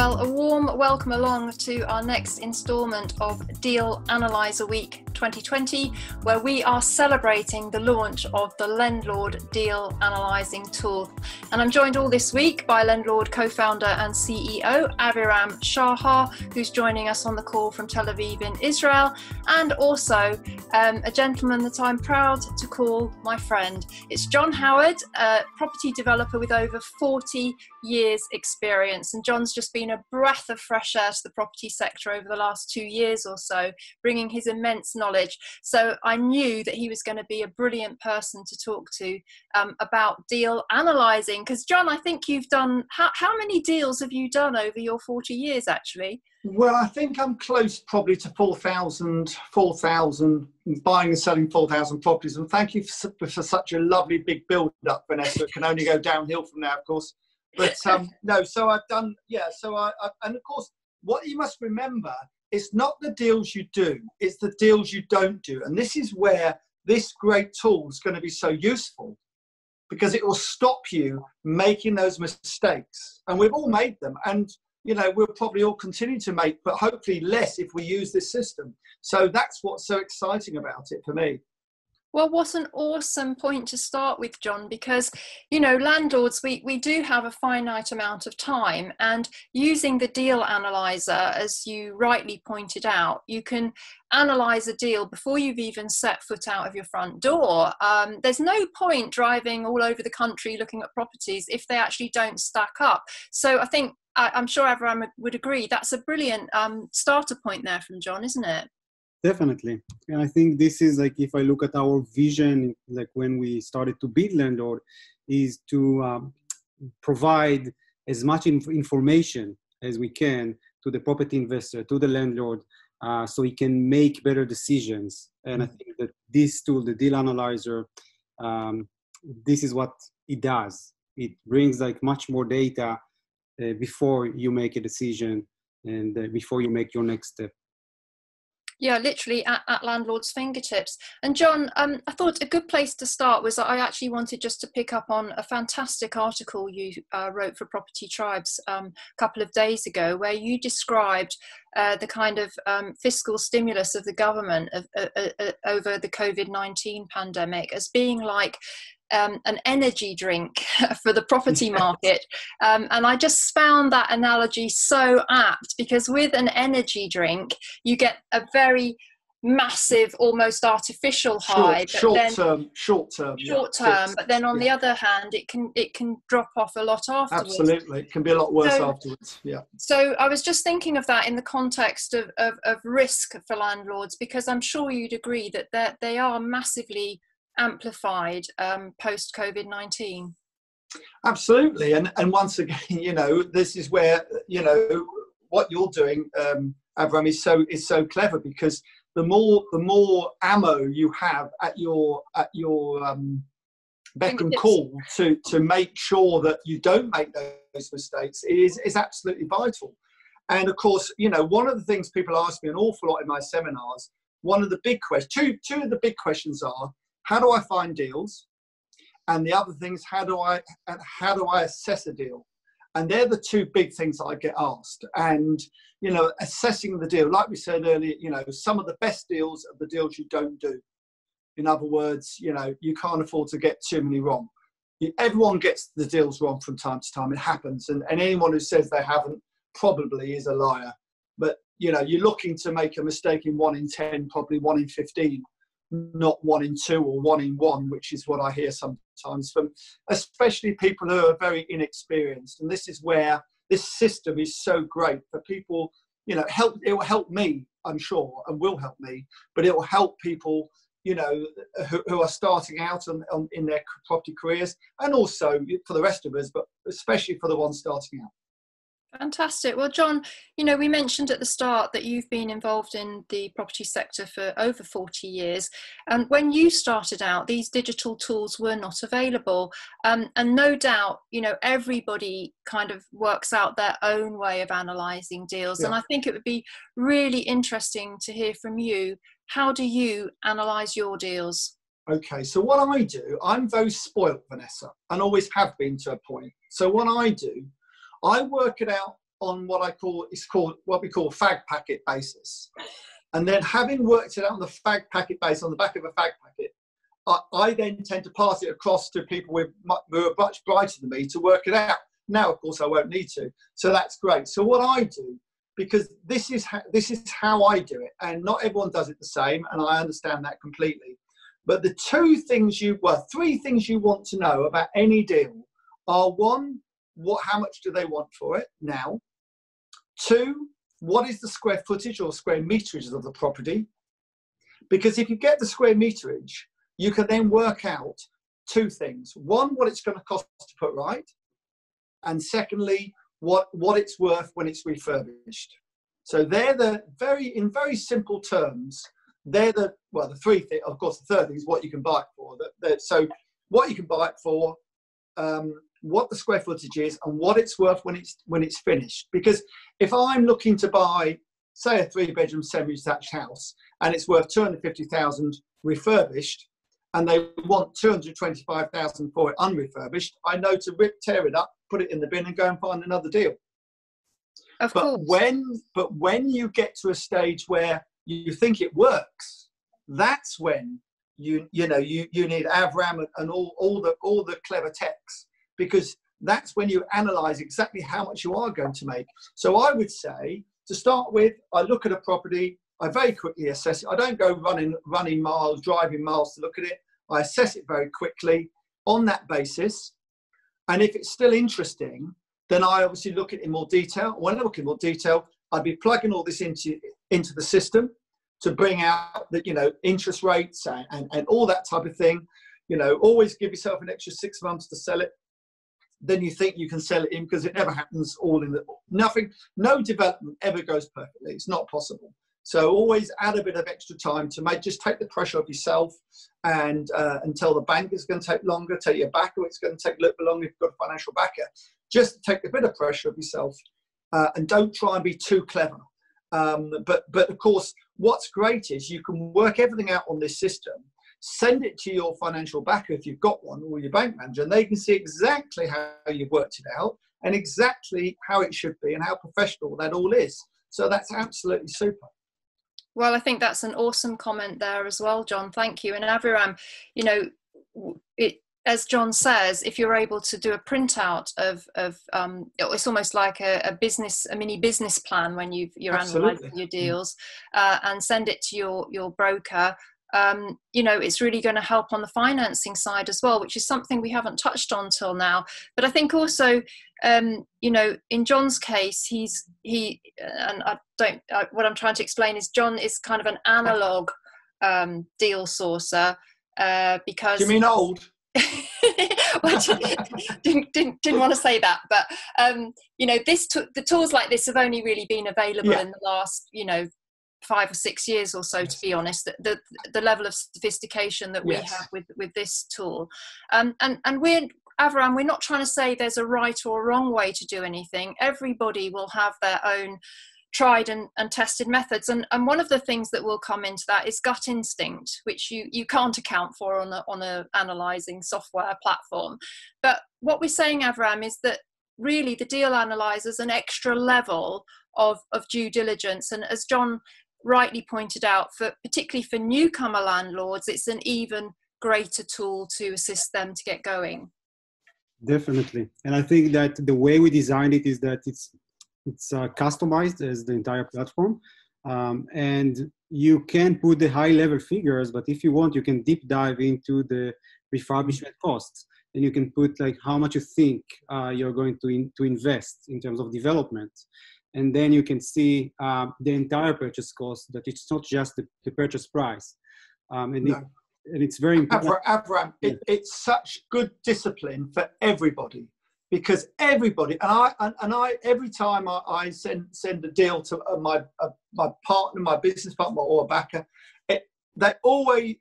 Well, a warm welcome along to our next instalment of Deal Analyser Week 2020, where we are celebrating the launch of the Lendlord Deal Analysing tool. And I'm joined all this week by Lendlord co-founder and CEO Aviram Shahar, who's joining us on the call from Tel Aviv in Israel, and also a gentleman that I'm proud to call my friend. It's John Howard, a property developer with over 40 years experience, and John's just been a breath of fresh air to the property sector over the last 2 years or so, bringing his immense knowledge. So I knew that he was going to be a brilliant person to talk to about deal analysing, because John, I think you've done, how many deals have you done over your 40 years actually? Well, I think I'm close probably to 4,000 buying and selling 4,000 properties. And thank you for such a lovely big build up, Vanessa. It can only go downhill from now, of course. But no, so I've done, yeah. So and of course, what you must remember, it's not the deals you do, it's the deals you don't do. And this is where this great tool is going to be so useful, because it will stop you making those mistakes. And we've all made them. And you know, we'll probably all continue to make, but hopefully less if we use this system. So that's what's so exciting about it for me. Well, what an awesome point to start with, John, because, you know, landlords, we do have a finite amount of time, and using the Deal Analyzer, as you rightly pointed out, you can analyze a deal before you've even set foot out of your front door. There's no point driving all over the country looking at properties if they actually don't stack up. So I think, I'm sure everyone would agree, that's a brilliant starter point there from John, isn't it? Definitely. And I think this is like, if I look at our vision, like when we started to build Lendlord, is to provide as much information as we can to the property investor, to the landlord, so he can make better decisions. And I think that this tool, the Deal Analyzer, this is what it does. It brings like much more data before you make a decision and before you make your next step. Yeah, literally at landlord's fingertips. And John, I thought a good place to start was that I actually wanted just to pick up on a fantastic article you wrote for Property Tribes a couple of days ago, where you described the kind of fiscal stimulus of the government over the COVID-19 pandemic as being like an energy drink for the property market. And I just found that analogy so apt, because with an energy drink, you get a very massive, almost artificial high. Short term. But then on the other hand, it can drop off a lot afterwards. Absolutely. It can be a lot worse afterwards. Yeah. So I was just thinking of that in the context of risk for landlords, because I'm sure you'd agree that they are massively amplified post COVID-19. Absolutely. And once again, you know, this is where, you know, what you're doing, Avram, is so clever, because the more ammo you have at your beck and call to make sure that you don't make those mistakes is absolutely vital. And of course, you know, one of the things people ask me an awful lot in my seminars, one of the big questions, two of the big questions are, how do I find deals? And the other thing is, how do I assess a deal? And they're the two big things that I get asked. And, you know, assessing the deal, like we said earlier, you know, some of the best deals are the deals you don't do. In other words, you know, you can't afford to get too many wrong. Everyone gets the deals wrong from time to time. It happens. And anyone who says they haven't probably is a liar. But, you know, you're looking to make a mistake in 1 in 10, probably 1 in 15. Not 1 in 2 or 1 in 1, which is what I hear sometimes from especially people who are very inexperienced. And this is where this system is so great for people. You know, it will help me, I'm sure, and will help me, but it will help people, you know, who are starting out in their property careers, and also for the rest of us, but especially for the ones starting out. Fantastic. Well, John, you know, we mentioned at the start that you've been involved in the property sector for over 40 years. And when you started out, these digital tools were not available. And no doubt, you know, everybody kind of works out their own way of analysing deals. Yeah. And I think it would be really interesting to hear from you. How do you analyse your deals? Okay, so what I do, I'm very spoilt, Vanessa, and always have been to a point. So what I do, I work it out on what we call fag packet basis. And then having worked it out on the fag packet base, on the back of a fag packet, I then tend to pass it across to people who are much brighter than me to work it out. Now, of course, I won't need to. So that's great. So what I do, because this is how I do it, and not everyone does it the same, and I understand that completely. But the three things you want to know about any deal are: one, how much do they want for it now? Two, what is the square footage or square meterage of the property? Because if you get the square meterage, you can then work out two things. One, what it's going to cost to put right. And secondly, what it's worth when it's refurbished. So they're in very simple terms, they're the three things. Of course, the third thing is what you can buy it for. So what you can buy it for, what the square footage is, and what it's worth when it's finished. Because if I'm looking to buy, say, a 3-bedroom semi-detached house, and it's worth 250,000 refurbished, and they want 225,000 for it unrefurbished, I know to tear it up, put it in the bin, and go and find another deal. Of course. But when you get to a stage where you think it works, that's when you need Avram and all the clever techs, because that's when you analyze exactly how much you are going to make. So I would say, to start with, I look at a property, I very quickly assess it. I don't go running miles, driving miles to look at it. I assess it very quickly on that basis. And if it's still interesting, then I obviously look at it in more detail. When I look in more detail, I'd be plugging all this into the system to bring out the, interest rates and all that type of thing. Always give yourself an extra 6 months to sell it. Then you think you can sell it in, because it never happens no development ever goes perfectly. It's not possible. So always add a bit of extra time to just take the pressure off yourself, and tell the bank it's going to take longer, tell your backer it's going to take a little bit longer if you've got a financial backer. Just take a bit of pressure off yourself, and don't try and be too clever. But of course, what's great is you can work everything out on this system, send it to your financial backer if you've got one, or your bank manager, and they can see exactly how you've worked it out and exactly how it should be and how professional that all is. So that's absolutely super. Well, I think that's an awesome comment there as well, John. Thank you. And Aviram, as John says, if you're able to do a printout of it's almost like a mini business plan when you're analysing your deals, and send it to your broker. It's really going to help on the financing side as well, which is something we haven't touched on till now. But I think also, in John's case, what I'm trying to explain is John is kind of an analog deal sourcer, because. Do you mean old? Well, didn't want to say that, but the tools like this have only really been available in the last 5 or 6 years or so, to be honest. The level of sophistication that we have with this tool, and Avram, we're not trying to say there's a right or a wrong way to do anything. Everybody will have their own tried and tested methods, and one of the things that will come into that is gut instinct, which you can't account for on a analysing software platform. But what we're saying, Avram, is that really the Deal Analyser is an extra level of due diligence, and as John rightly pointed out, particularly for newcomer landlords, it's an even greater tool to assist them to get going. Definitely. And I think that the way we designed it is that it's customized as the entire platform, and you can put the high level figures, but if you want, you can deep dive into the refurbishment costs, and you can put like how much you think you're going to invest in terms of development. And then you can see the entire purchase cost, that it's not just the purchase price. And it's very important. Avram, it's such good discipline for everybody, because everybody, and I every time I send a deal to my partner, my business partner, or a backer, they always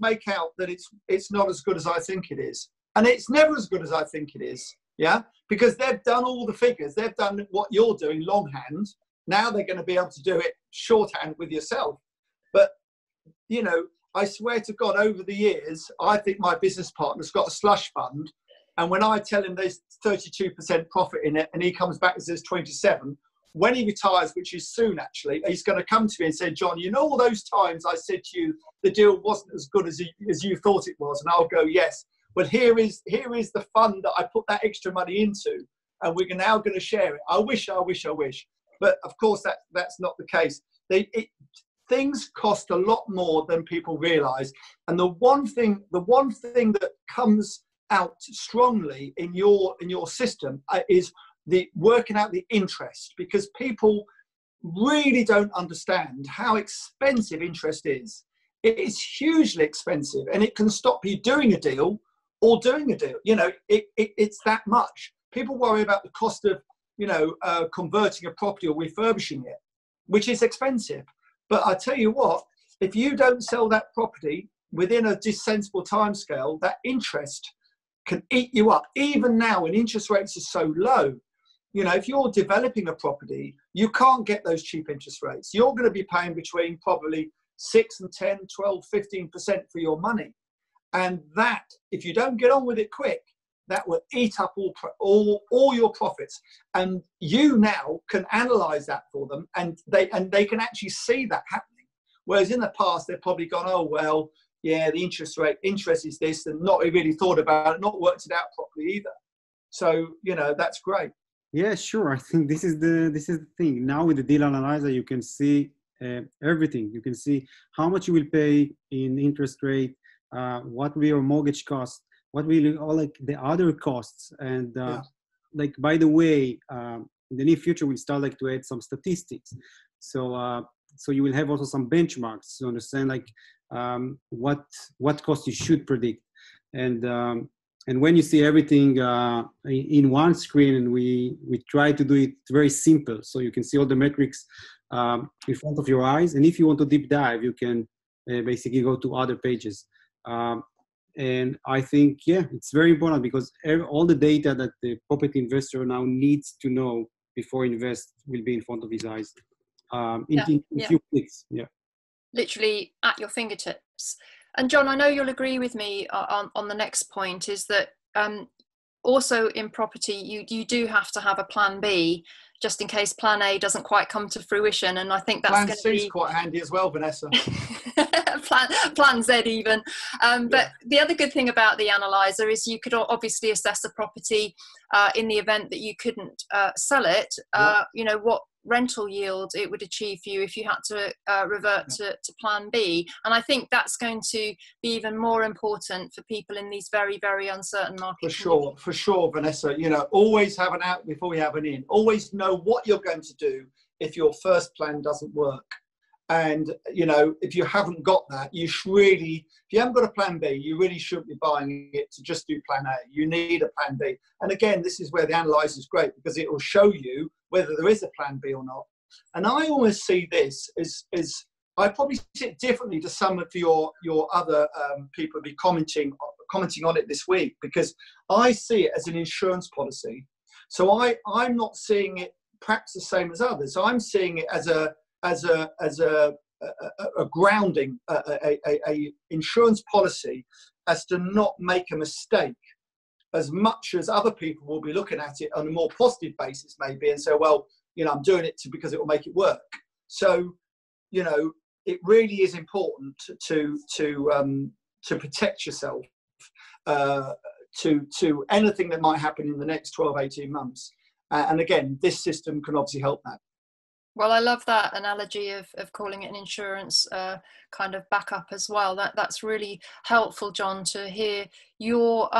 make out that it's not as good as I think it is, and it's never as good as I think it is. Yeah, because they've done all the figures, they've done what you're doing longhand. Now they're going to be able to do it shorthand with yourself. But I swear to God, over the years, I think my business partner's got a slush fund And when I tell him there's 32% profit in it and he comes back and says 27, when he retires, which is soon actually, he's going to come to me and say, John, you know all those times I said to you the deal wasn't as good as you thought it was? And I'll go, yes. But here is the fund that I put that extra money into, and we're now going to share it. I wish. But of course, that's not the case. Things cost a lot more than people realise. And the one thing that comes out strongly in your system is the working out the interest, because people really don't understand how expensive interest is. It is hugely expensive, and it can stop you doing a deal or doing a deal. You know, it's that much. People worry about the cost of, converting a property or refurbishing it, which is expensive. But I tell you what, if you don't sell that property within a sensible timescale, that interest can eat you up. Even now, when interest rates are so low, if you're developing a property, you can't get those cheap interest rates. You're going to be paying between probably 6 and 10, 12, 15% for your money. And that, if you don't get on with it quick, that will eat up all your profits. And you now can analyze that for them, and they can actually see that happening. Whereas in the past, they've probably gone, oh, well, yeah, the interest is this, and not really thought about it, not worked it out properly either. So, that's great. Yeah, sure. I think this is the thing. Now with the Deal Analyzer, you can see everything. You can see how much you will pay in interest rate, what will your mortgage cost, what will all like the other costs, and like, by the way, in the near future we'll start to add some statistics. So you will have also some benchmarks to understand what cost you should predict, and when you see everything in one screen, and we try to do it very simple, so you can see all the metrics in front of your eyes. And if you want to deep dive, you can basically go to other pages. And I think, it's very important, because all the data that the property investor now needs to know before invest will be in front of his eyes in a few clicks. Yeah. Literally at your fingertips. And John, I know you'll agree with me on the next point, is that also in property, you do have to have a plan B, just in case plan A doesn't quite come to fruition. And I think that's going to be quite handy as well, Vanessa. plan Z even. But the other good thing about the analyzer is you could obviously assess a property in the event that you couldn't sell it, what rental yield it would achieve for you if you had to revert to plan B. And I think that's going to be even more important for people in these very, very uncertain markets. For sure, Vanessa. Always have an out before you have an in. Always know what you're going to do if your first plan doesn't work. And, if you haven't got that, if you haven't got a plan B, you really shouldn't be buying it to just do plan A. You need a plan B. And again, this is where the analyzer is great, because it will show you whether there is a plan B or not. And I always see this as I probably see it differently to some of your other people be commenting on it this week, because I see it as an insurance policy. So I'm not seeing it perhaps the same as others. I'm seeing it as a grounding, a insurance policy, as to not make a mistake, as much as other people will be looking at it on a more positive basis maybe, and say, well, I'm doing it because it will make it work. So, it really is important to protect yourself to anything that might happen in the next 12, 18 months. And again, this system can obviously help that. Well, I love that analogy of calling it an insurance kind of backup as well. That's really helpful, John, to hear your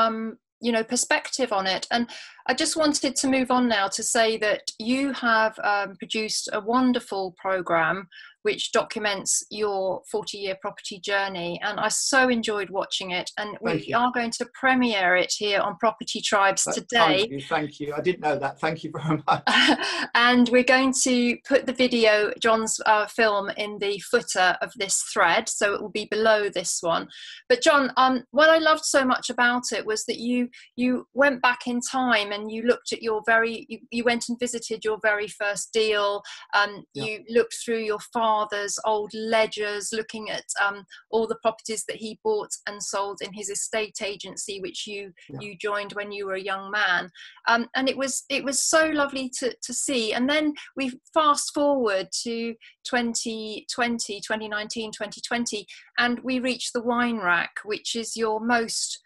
perspective on it. And I just wanted to move on now to say that you have produced a wonderful program which documents your 40-year property journey, and I so enjoyed watching it. And we are going to premiere it here on Property Tribes today. Thank you. I didn't know that. Thank you very much. And we're going to put the video, John's film, in the footer of this thread, so it will be below this one. But John, what I loved so much about it was that you went back in time and you looked at you went and visited your very first deal. You looked through your file father's old ledgers, looking at all the properties that he bought and sold in his estate agency, which you joined when you were a young man. And it was so lovely to see. And then we fast forward to 2019, 2020, and we reached the wine rack, which is your most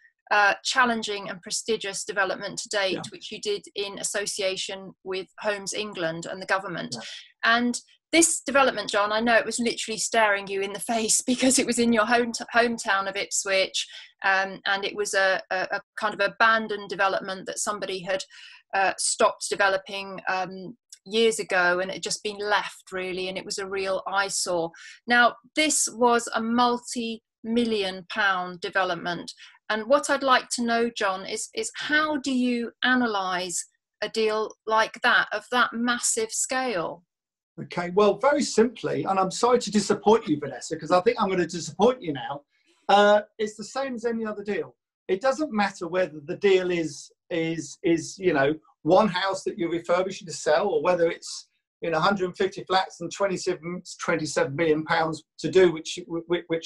challenging and prestigious development to date, which you did in association with Homes England and the government. And this development, John, I know it was literally staring you in the face because it was in your hometown of Ipswich, and it was a kind of abandoned development that somebody had stopped developing years ago, and it had just been left really, and it was a real eyesore. Now, this was a multi-million-pound development, and what I'd like to know, John, is how do you analyse a deal like that, of that massive scale? Okay, well, very simply, and I'm sorry to disappoint you, Vanessa, because I think I'm going to disappoint you now. It's the same as any other deal. It doesn't matter whether the deal is you know, one house that you're refurbishing to sell, or whether it's 150 flats and 27 million pounds to do, which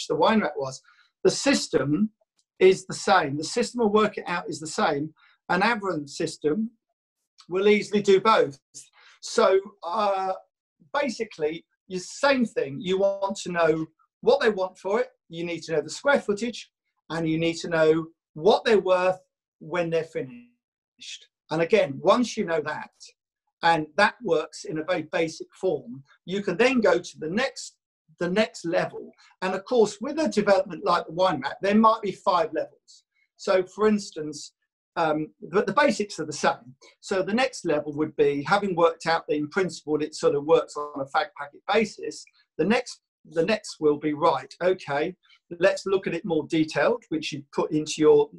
the wine rack was. The system is the same. The system will work it out is the same. An average system will easily do both. So basically, the same thing. You want to know what they want for it. You need to know the square footage, and you need to know what they're worth when they're finished. And again, once you know that, and that works in a very basic form, you can then go to the next level. And of course, with a development like the wine rack, there might be 5 levels. So for instance, but the basics are the same. So the next level would be, having worked out that in principle it sort of works on a fag packet basis, the next will be, right, okay, let's look at it more detailed, which you put into your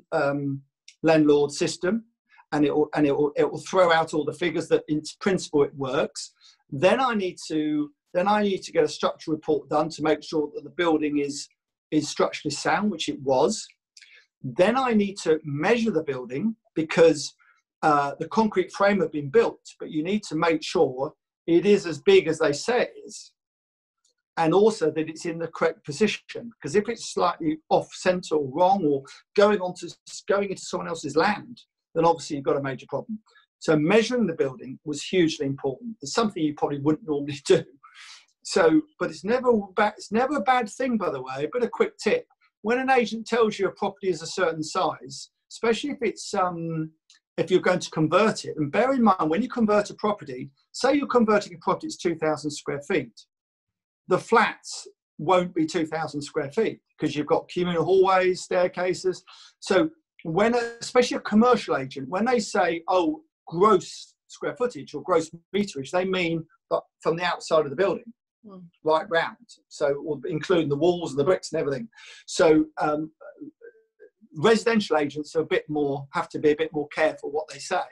Lendlord system, and it will throw out all the figures that in principle it works. Then I need to get a structural report done to make sure that the building is structurally sound, which it was. Then I need to measure the building, because the concrete frame had been built, but you need to make sure it is as big as they say it is, and also that it's in the correct position. Because if it's slightly off centre or wrong, or going into someone else's land, then obviously you've got a major problem. So measuring the building was hugely important. It's something you probably wouldn't normally do. So, but it's never a bad thing, by the way. But a quick tip: when an agent tells you a property is a certain size, especially if it's if you're going to convert it, and bear in mind, when you convert a property, say you're converting a property that's 2,000 square feet, the flats won't be 2,000 square feet because you've got communal hallways, staircases. So especially a commercial agent, when they say, oh, gross square footage or gross meterage, they mean from the outside of the building, right round. So including the walls and the bricks and everything. So residential agents are have to be a bit more careful what they say.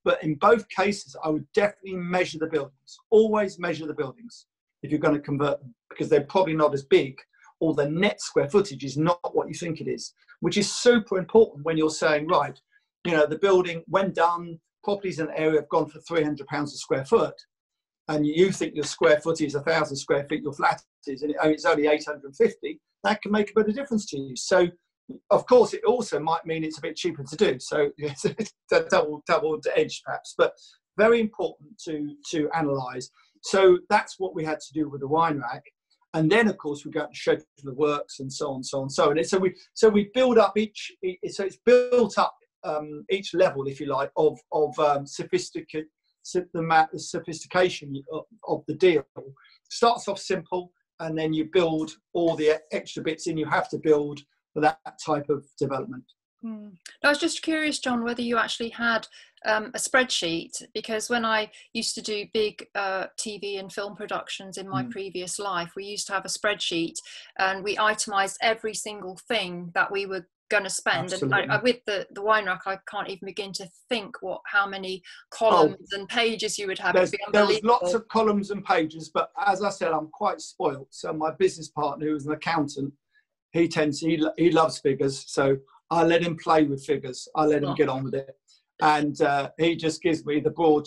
But in both cases, I would definitely measure the buildings. Always measure the buildings if you're going to convert them, because they're probably not as big, or the net square footage is not what you think it is, which is super important when you're saying, right, the building, when done, properties in the area have gone for £300 a square foot, and you think your square footage is 1,000 square feet, your flat is, and it's only 850, that can make a bit of difference to you. So, of course, it also might mean it's a bit cheaper to do. So it's a double-edged perhaps, but very important to analyse. So that's what we had to do with the wine rack. And then, of course, we got to schedule the works and so on, so on, so on. And so we build up each level, if you like, of sophistication of the deal. Starts off simple, and then you build all the extra bits in you have to build for that type of development. I was just curious, John, whether you actually had a spreadsheet, because when I used to do big TV and film productions in my previous life, we used to have a spreadsheet, and we itemised every single thing that we were going to spend. Absolutely. And with the wine rack, I can't even begin to think how many columns and pages you would have. There was lots of columns and pages, but as I said, I'm quite spoilt. So my business partner, who's an accountant, he loves figures, so I let him play with figures. I let him get on with it, and he just gives me the broad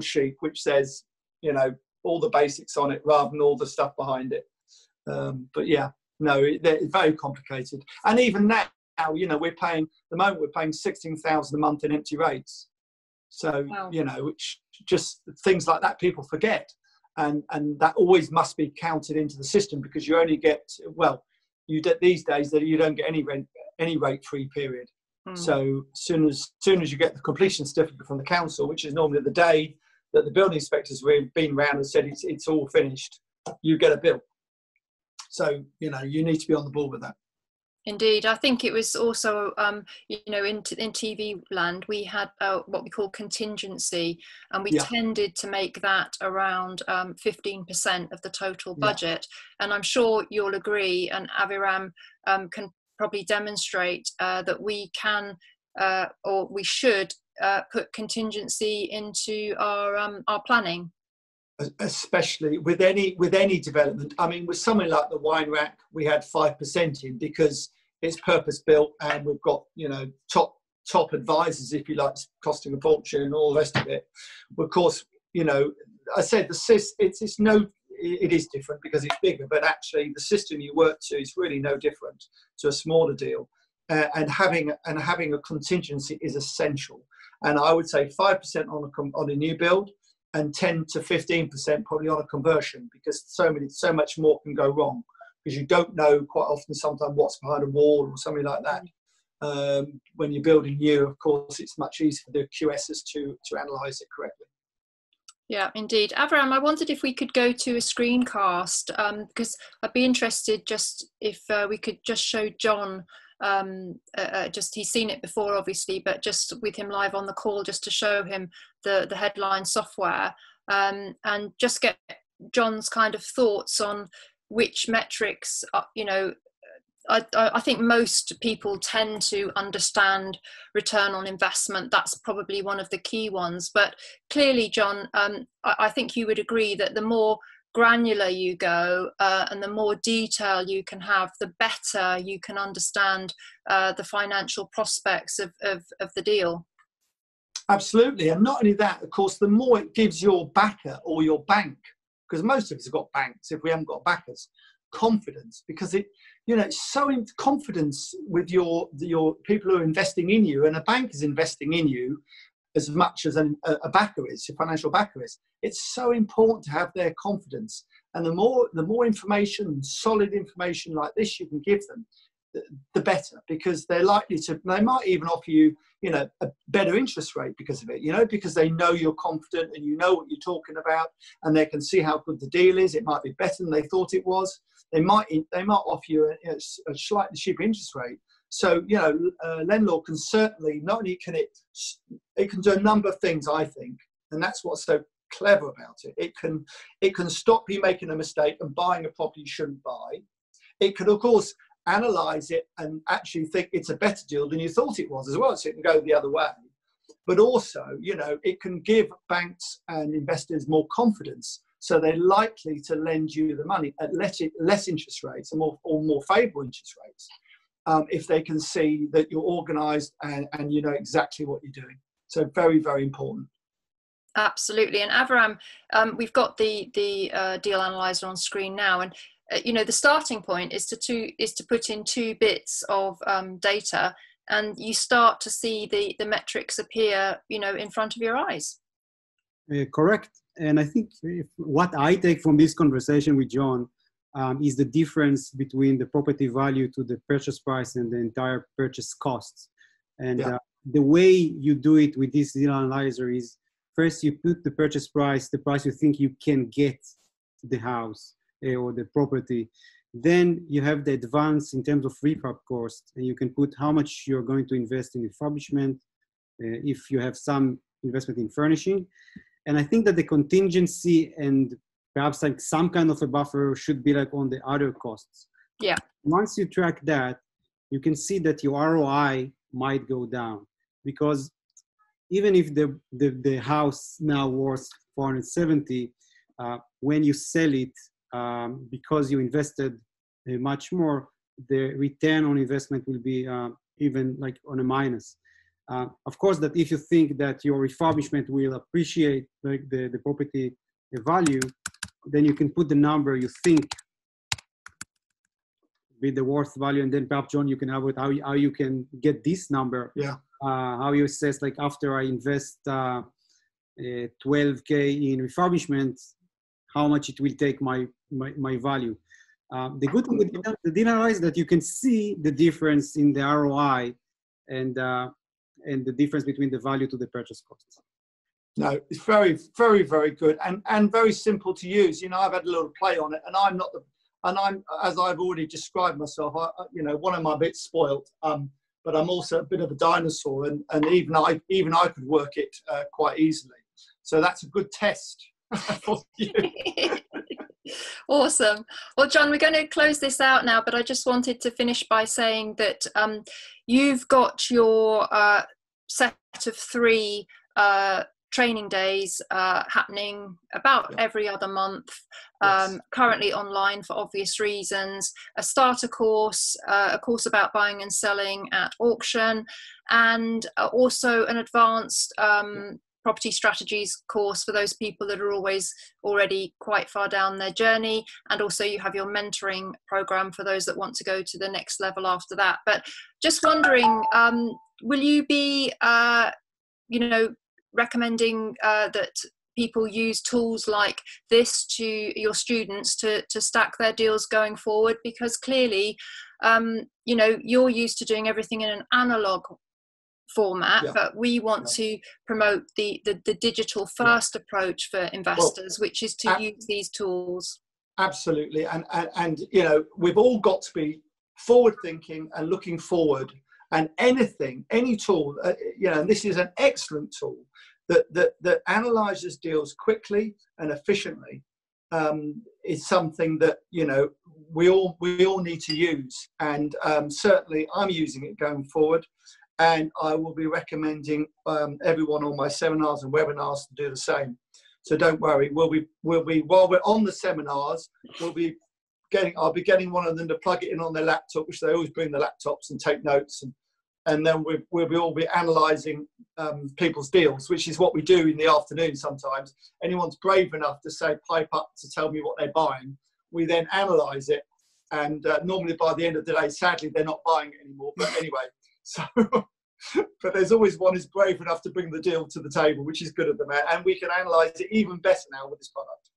sheet, which says, all the basics on it rather than all the stuff behind it. But yeah, no, it's very complicated. And even now, you know, we're paying 16,000 a month in empty rates. So, wow. You know, which just things like that people forget. And that always must be counted into the system, because you only get, well, these days that you don't get any rate free period. So soon as you get the completion certificate from the council, which is normally the day that the building inspectors have been round and said it's all finished, you get a bill. So, you know, you need to be on the ball with that. Indeed. I think it was also, you know, in TV land, we had what we call contingency, and we tended to make that around 15% of the total budget. And I'm sure you'll agree, and Aviram can probably demonstrate that we can or we should put contingency into our planning. Especially with any development. I mean, with something like the wine rack, we had 5% in because it's purpose built, and we've got, you know, top advisors, if you like, costing a fortune and all the rest of it. Of course, you know, I said it is different because it's bigger, but actually the system you work to is really no different to a smaller deal. And having a contingency is essential. And I would say 5% on a new build, and 10 to 15% probably on a conversion, because so much more can go wrong, because you don't know quite often sometimes what's behind a wall or something like that. When you're building new, of course, it's much easier for the QSs to analyse it correctly. Yeah, indeed. Avram, I wondered if we could go to a screencast, because I'd be interested just if we could just show John, just he's seen it before obviously, but just with him live on the call, just to show him the headline software, and just get John's kind of thoughts on which metrics, you know, I think most people tend to understand return on investment. That's probably one of the key ones. But clearly, John, I think you would agree that the more granular you go and the more detail you can have, the better you can understand the financial prospects of the deal. Absolutely. And not only that, of course, the more it gives your backer or your bank, because most of us have got banks if we haven't got backers, confidence, because it, you know, it's so in confidence with your people who are investing in you, and a bank is investing in you as much as a backer is, a financial backer is. It's so important to have their confidence, and the more information, solid information like this you can give them, the better, because they might even offer you, you know, a better interest rate because of it, you know, because they know you're confident and you know what you're talking about, and they can see how good the deal is. It might be better than they thought it was. They might offer you a slightly cheaper interest rate. So, you know, Lendlord can certainly, not only can it can do a number of things, I think, and that's what's so clever about it. It can stop you making a mistake and buying a property you shouldn't buy. It can, of course, analyse it and actually think it's a better deal than you thought it was as well, so it can go the other way. But also, you know, it can give banks and investors more confidence, so they're likely to lend you the money at less interest rates or more favourable interest rates, if they can see that you're organised and you know exactly what you're doing. So very, very important. Absolutely. And Avram, we've got the Deal Analyser on screen now, and you know, the starting point is to put in 2 bits of data, and you start to see the metrics appear, you know, in front of your eyes. Correct. And I think what I take from this conversation with John is the difference between the property value to the purchase price and the entire purchase costs. And the way you do it with this Deal Analyzer is, first you put the purchase price, the price you think you can get the house or the property. Then you have the advance in terms of refurb cost, and you can put how much you're going to invest in refurbishment, if you have some investment in furnishing. And I think that the contingency and perhaps like some kind of a buffer should be like on the other costs. Yeah. Once you track that, you can see that your ROI might go down, because even if the house now worth 470, when you sell it, because you invested much more, the return on investment will be even like on a minus. Of course, that if you think that your refurbishment will appreciate like the property value, then you can put the number you think be the worth value, and then perhaps John, you can have it how you can get this number. Yeah. How you assess, like, after I invest 12K in refurbishment, how much it will take my value. The good thing with the Deal Analyzer is that you can see the difference in the ROI and the difference between the value to the purchase cost. No, it's very, very, very good and very simple to use. You know, I've had a little play on it, and I'm as I've already described myself, one of my bits spoiled, but I'm also a bit of a dinosaur, and even I could work it quite easily. So that's a good test for you. Awesome. Well, John, we're going to close this out now, but I just wanted to finish by saying that you've got your set of 3 training days happening about every other month, currently online for obvious reasons, a starter course, a course about buying and selling at auction, and also an advanced property strategies course for those people that are already quite far down their journey. And also you have your mentoring program for those that want to go to the next level after that. But just wondering, will you be, recommending that people use tools like this to your students to stack their deals going forward? Because clearly, you're used to doing everything in an analog format, but we want to promote the digital first approach for investors, which is to use these tools. Absolutely. And we've all got to be forward thinking and looking forward, and any tool, and this is an excellent tool that analyzes deals quickly and efficiently, is something that we all need to use, and certainly I'm using it going forward, and I will be recommending everyone on my seminars and webinars to do the same. So don't worry, we'll be while we're on the seminars, I'll be getting one of them to plug it in on their laptop, which they always bring the laptops and take notes, and then we'll all be analysing people's deals, which is what we do in the afternoon sometimes. Anyone's brave enough to say, pipe up to tell me what they're buying, we then analyse it, and normally by the end of the day, sadly, they're not buying it anymore. But anyway, so, but there's always one who's brave enough to bring the deal to the table, which is good at the man, and we can analyse it even better now with this product.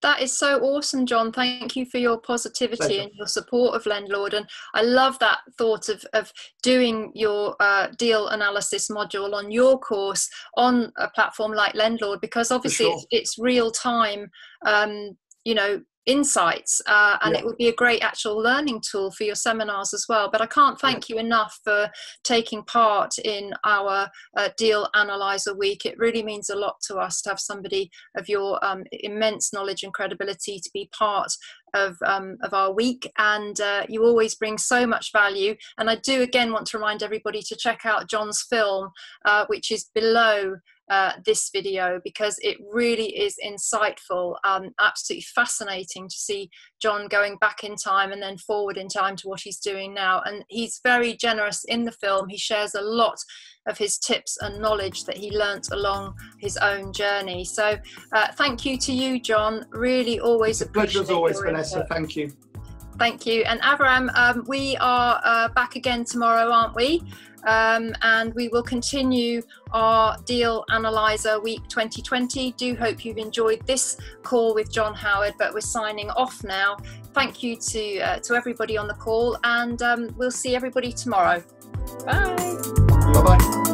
That is so awesome, John. Thank you for your positivity and your support of Lendlord. And I love that thought of doing your deal analysis module on your course on a platform like Lendlord, because obviously it's real time, insights, and it would be a great actual learning tool for your seminars as well. But I can't thank you enough for taking part in our Deal Analyzer week. It really means a lot to us to have somebody of your immense knowledge and credibility to be part of our week, and you always bring so much value. And I do again want to remind everybody to check out John's film, which is below this video, because it really is insightful, absolutely fascinating to see John going back in time and then forward in time to what he's doing now. And he's very generous in the film. He shares a lot of his tips and knowledge that he learnt along his own journey. So thank you to you, John. Really always appreciate it. Pleasure as always, Vanessa. Thank you. Thank you. And Avram, we are back again tomorrow, aren't we? And we will continue our Deal Analyzer Week 2020. Do hope you've enjoyed this call with John Howard, but we're signing off now. Thank you to everybody on the call, and we'll see everybody tomorrow. Bye. Bye-bye.